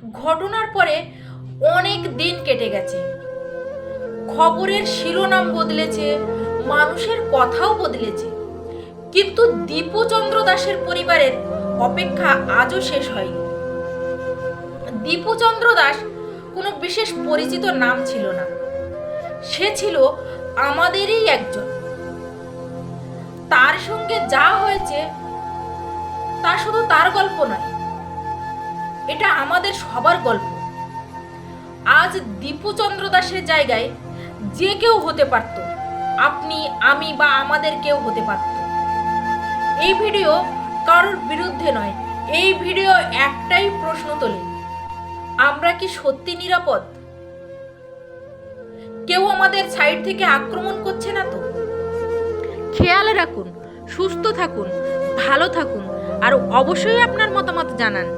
ঘটনার পরে অনেক দিন কেটে গেছে, খবরের শিরোনাম বদলেছে, মানুষের কথাও বদলেছে, কিন্তু দীপু চন্দ্র দাসের পরিবারের অপেক্ষা আজও শেষ হয়নি। দীপু চন্দ্র দাস কোনো বিশেষ পরিচিত নাম ছিল না, সে ছিল আমাদেরই একজন। তার সঙ্গে যা হয়েছে তা শুধু তার গল্প নয়, এটা আমাদের সবার গল্প। আজ দীপু চন্দ্র দাসের জায়গায় যে কেউ হতে পারত, আপনি, আমি বা আমাদের কেউ হতে পারত। এই ভিডিও কারোর বিরুদ্ধে নয়, এই ভিডিও একটাই প্রশ্ন তোলে, আমরা কি সত্যি নিরাপদ? কেউ আমাদের সাইড থেকে আক্রমণ করছে না তো? খেয়াল রাখুন, সুস্থ থাকুন, ভালো থাকুন, আর অবশ্যই আপনার মতামত জানান।